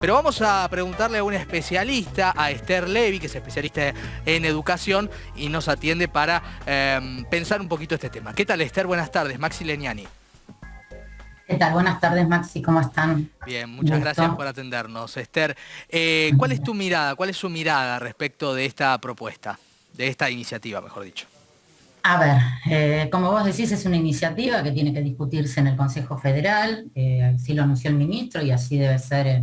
Pero vamos a preguntarle a una especialista, a Esther Levy, que es especialista en educación y nos atiende para pensar un poquito este tema. ¿Qué tal, Esther? Buenas tardes. Maxi Legnani. ¿Qué tal? Buenas tardes, Maxi, ¿cómo están? Bien, muchas gracias Gusto. por atendernos. Esther, ¿cuál es tu mirada, cuál es su mirada respecto de esta propuesta, de esta iniciativa, mejor dicho? A ver, como vos decís, es una iniciativa que tiene que discutirse en el Consejo Federal, así lo anunció el ministro y así debe ser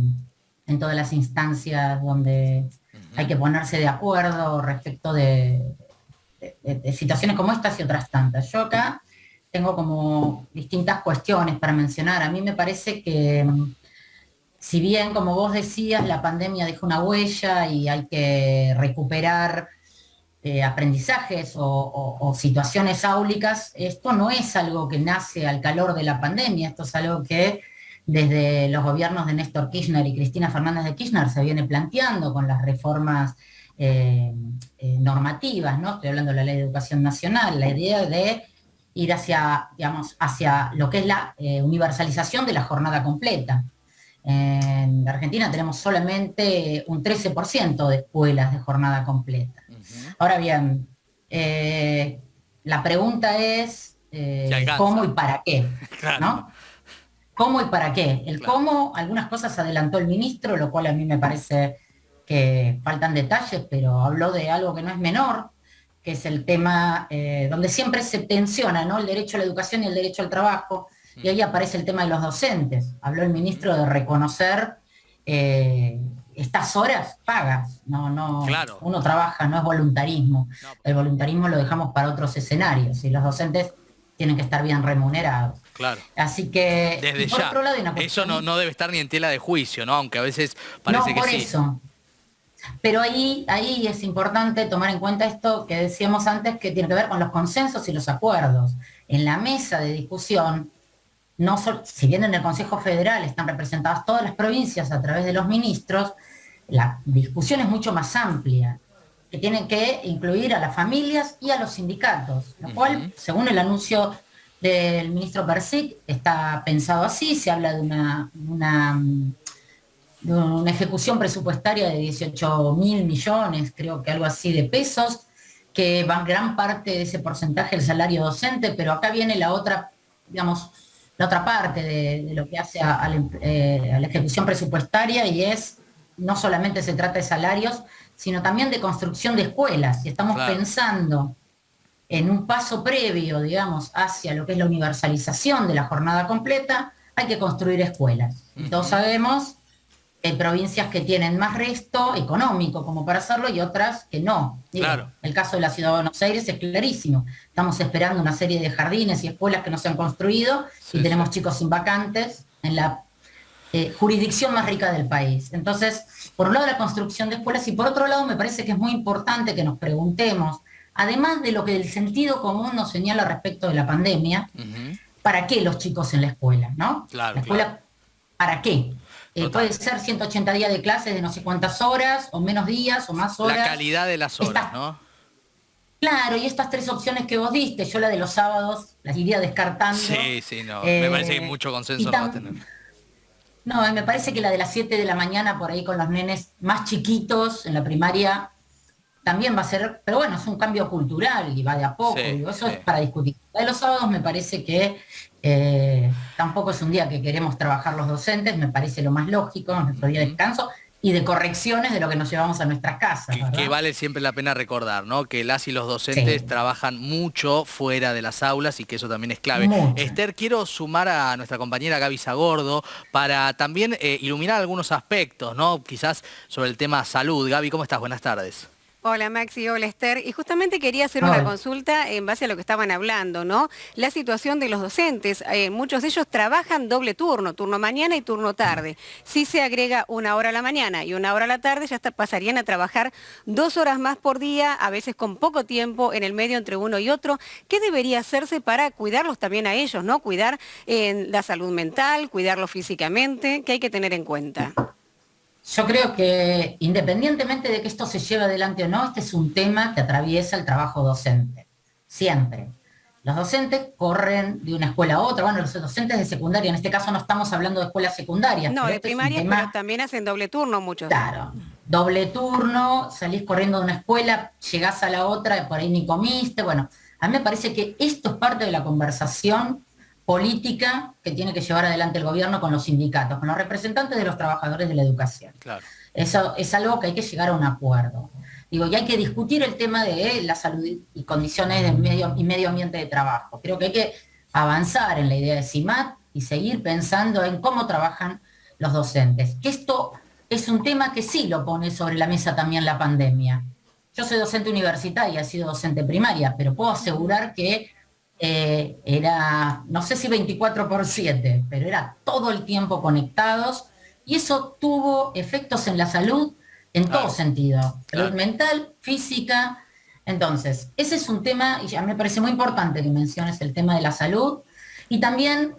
en todas las instancias donde hay que ponerse de acuerdo respecto de situaciones como estas y otras tantas. Yo acá tengo como distintas cuestiones para mencionar. A mí me parece que, si bien, como vos decías, la pandemia dejó una huella y hay que recuperar aprendizajes o situaciones áulicas, esto no es algo que nace al calor de la pandemia, esto es algo que desde los gobiernos de Néstor Kirchner y Cristina Fernández de Kirchner se viene planteando con las reformas normativas, ¿no? Estoy hablando de la Ley de Educación Nacional, la idea de ir hacia, digamos, hacia lo que es la universalización de la jornada completa. En Argentina tenemos solamente un 13% de escuelas de jornada completa. Ahora bien, la pregunta es ¿Qué cómo y alcanza? para qué, Claro, ¿no? ¿Cómo y para qué? El claro. cómo, algunas cosas adelantó el ministro, lo cual a mí me parece que faltan detalles, pero habló de algo que no es menor, que es el tema donde siempre se tensiona, ¿no? El derecho a la educación y el derecho al trabajo, y ahí aparece el tema de los docentes. Habló el ministro de reconocer eh, estas horas pagas, Claro. uno trabaja, no es voluntarismo. No, El voluntarismo lo dejamos para otros escenarios, y los docentes tienen que estar bien remunerados. claro. Así que, y Desde por ya. otro lado hay una Eso no, cuestión, no debe estar ni en tela de juicio, ¿no? Aunque a veces parece no que por sí. eso, pero ahí es importante tomar en cuenta esto que decíamos antes, que tiene que ver con los consensos y los acuerdos. En la mesa de discusión, si bien en el Consejo Federal están representadas todas las provincias a través de los ministros, la discusión es mucho más amplia, que tiene que incluir a las familias y a los sindicatos, lo cual, según el anuncio del ministro Persic, está pensado así. Se habla de una ejecución presupuestaria de 18.000 millones, creo que algo así, de pesos, que van gran parte de ese porcentaje el salario docente, pero acá viene la otra, digamos, la otra parte de lo que hace a la ejecución presupuestaria, y es, no solamente se trata de salarios, sino también de construcción de escuelas. Y estamos Claro. pensando en un paso previo, digamos, hacia lo que es la universalización de la jornada completa, hay que construir escuelas. Y todos sabemos que hay provincias que tienen más resto económico como para hacerlo y otras que no. Digo, Claro. el caso de la Ciudad de Buenos Aires es clarísimo. Estamos esperando una serie de jardines y escuelas que no se han construido, y Sí, sí. tenemos chicos sin vacantes en la jurisdicción más rica del país. Entonces, por un lado la construcción de escuelas, y por otro lado me parece que es muy importante que nos preguntemos, además de lo que el sentido común nos señala respecto de la pandemia, ¿para qué los chicos en la escuela? ¿No? Claro, La claro. escuela, ¿para qué? Total. Puede ser 180 días de clases de no sé cuántas horas, o menos días, o más La horas. calidad de las horas, Estas, ¿no? claro, y estas tres opciones que vos diste, yo la de los sábados las iría descartando. Sí, sí, no. Me parece que Eh, mucho y consenso no va a tener. tan, no, me parece que la de las 7 de la mañana por ahí con los nenes más chiquitos en la primaria también va a ser, pero bueno, es un cambio cultural y va de a poco, Sí, digo, eso sí. es para discutir. La de los sábados me parece que tampoco es un día que queremos trabajar los docentes, me parece lo más lógico, es nuestro día de descanso y de correcciones de lo que nos llevamos a nuestras casas, Que ¿verdad? vale siempre la pena recordar, ¿no? Que las y los docentes Sí, trabajan mucho fuera de las aulas y que eso también es clave. mucho. Esther, quiero sumar a nuestra compañera Gaby Zagordo para también iluminar algunos aspectos, ¿no? Quizás sobre el tema salud. Gaby, ¿cómo estás? Buenas tardes. Hola Maxi, hola Esther. Y justamente quería hacer una Hoy, consulta en base a lo que estaban hablando, ¿no? La situación de los docentes. Muchos de ellos trabajan doble turno, turno mañana y turno tarde. Si se agrega una hora a la mañana y una hora a la tarde, ya pasarían a trabajar 2 horas más por día, a veces con poco tiempo en el medio entre uno y otro. ¿Qué debería hacerse para cuidarlos también a ellos, ¿no? Cuidar la salud mental, cuidarlos físicamente, ¿qué hay que tener en cuenta? yo creo que independientemente de que esto se lleve adelante o no, este es un tema que atraviesa el trabajo docente, siempre. Los docentes corren de una escuela a otra, bueno, los docentes de secundaria, en este caso no estamos hablando de escuelas secundarias. No, pero de este es un primaria, tema, pero también hacen doble turno muchos. claro, doble turno, salís corriendo de una escuela, llegás a la otra, por ahí ni comiste, bueno, a mí me parece que esto es parte de la conversación política que tiene que llevar adelante el gobierno con los sindicatos, con los representantes de los trabajadores de la educación. Claro. Eso es algo que hay que llegar a un acuerdo. Digo, y hay que discutir el tema de la salud y condiciones de medio ambiente de trabajo. Creo que hay que avanzar en la idea de CIMAT y seguir pensando en cómo trabajan los docentes. Que esto es un tema que sí lo pone sobre la mesa también la pandemia. Yo soy docente universitaria, he sido docente primaria, pero puedo asegurar que era, no sé si 24/7, pero era todo el tiempo conectados, y eso tuvo efectos en la salud en todo sentido, salud mental, física. Entonces, ese es un tema, y ya me parece muy importante que menciones el tema de la salud, y también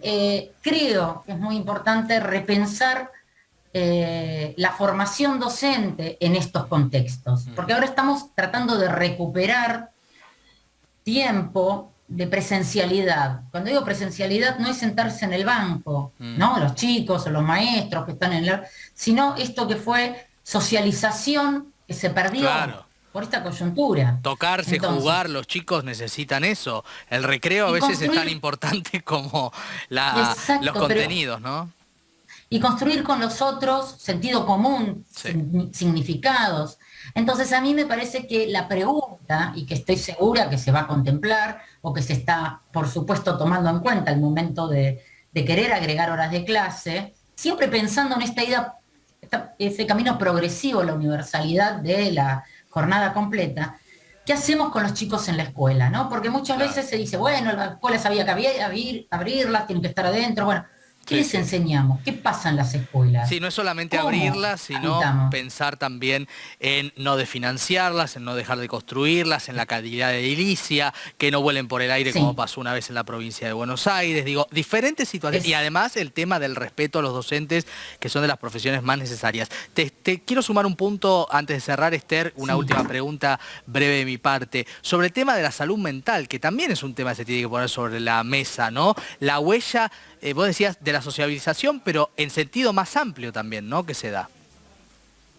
creo que es muy importante repensar la formación docente en estos contextos, porque ahora estamos tratando de recuperar tiempo de presencialidad. Cuando digo presencialidad no es sentarse en el banco, ¿no? Los chicos o los maestros que están sino esto que fue socialización que se perdió por esta coyuntura. Tocarse, entonces, jugar, los chicos necesitan eso. El recreo a veces es tan importante como los contenidos, ¿no? Y construir con los otros sentido común, significados. Entonces a mí me parece que la pregunta, y que estoy segura que se va a contemplar, o que se está, por supuesto, tomando en cuenta al momento de querer agregar horas de clase, siempre pensando en esta idea, ese camino progresivo, la universalidad de la jornada completa. ¿Qué hacemos con los chicos en la escuela, no? Porque muchas veces se dice, bueno, las escuelas había que abrirlas, tienen que estar adentro, bueno. ¿Qué les enseñamos? ¿Qué pasa en las escuelas? Sí, no es solamente abrirlas, sino pensar también en no desfinanciarlas, en no dejar de construirlas, en la calidad edilicia, que no vuelen por el aire como pasó una vez en la provincia de Buenos Aires. Digo, diferentes situaciones. Y además el tema del respeto a los docentes, que son de las profesiones más necesarias. Te quiero sumar un punto antes de cerrar, Esther, una última pregunta breve de mi parte. Sobre el tema de la salud mental, que también es un tema que se tiene que poner sobre la mesa, ¿no? La huella, vos decías, de la sociabilización, pero en sentido más amplio también, ¿no? Que se da.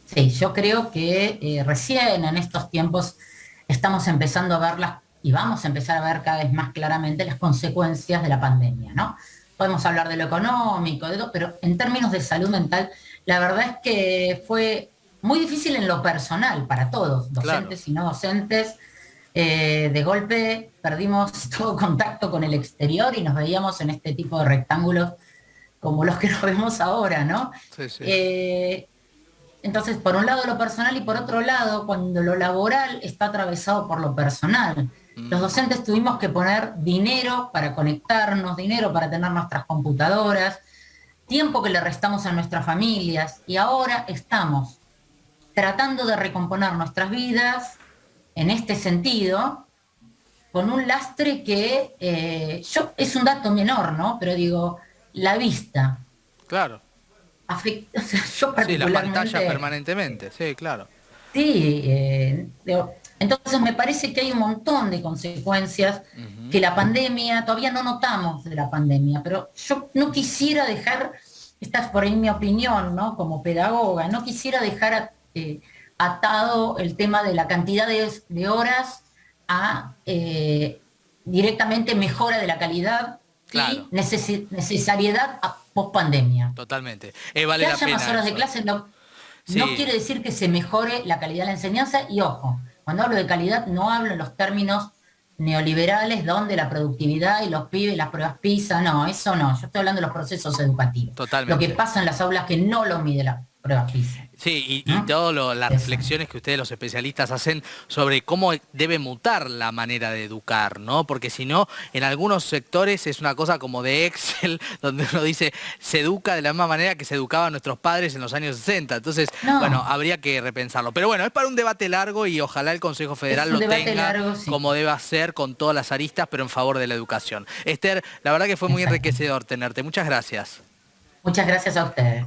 Sí, yo creo que recién en estos tiempos estamos empezando a verlas y vamos a empezar a ver cada vez más claramente las consecuencias de la pandemia, ¿no? Podemos hablar de lo económico, de todo, pero en términos de salud mental, la verdad es que fue muy difícil en lo personal para todos, docentes y no docentes. De golpe perdimos todo contacto con el exterior y nos veíamos en este tipo de rectángulos como los que nos vemos ahora, ¿no? Entonces, por un lado lo personal y por otro lado, cuando lo laboral está atravesado por lo personal. Los docentes tuvimos que poner dinero para conectarnos, dinero para tener nuestras computadoras, tiempo que le restamos a nuestras familias, y ahora estamos tratando de recomponer nuestras vidas en este sentido, con un lastre que es un dato menor, ¿no? Pero digo, la vista. Claro. Afecta, o sea, yo particularmente... Sí, la pantalla permanentemente, sí, claro. Sí, entonces me parece que hay un montón de consecuencias que la pandemia, todavía no notamos de la pandemia, pero yo no quisiera dejar, esta es por ahí mi opinión, ¿no? Como pedagoga, no quisiera dejar atado el tema de la cantidad de horas a directamente mejora de la calidad y necesariedad post pandemia. Totalmente. Vale, que haya más horas de clase no quiere decir que se mejore la calidad de la enseñanza, y ojo, cuando hablo de calidad no hablo en los términos neoliberales donde la productividad y los pibes, las pruebas PISA, no, eso no, yo estoy hablando de los procesos educativos. Totalmente. Lo que pasa en las aulas que no lo mide la pruebas PISA. Sí, y todas las reflexiones que ustedes, los especialistas, hacen sobre cómo debe mutar la manera de educar, ¿no? Porque si no, en algunos sectores es una cosa como de Excel, donde uno dice, se educa de la misma manera que se educaban nuestros padres en los años 60. Entonces, bueno, habría que repensarlo. Pero bueno, es para un debate largo y ojalá el Consejo Federal lo tenga como debe hacer, con todas las aristas, pero en favor de la educación. Esther, la verdad que fue muy enriquecedor tenerte. Muchas gracias. Muchas gracias a ustedes.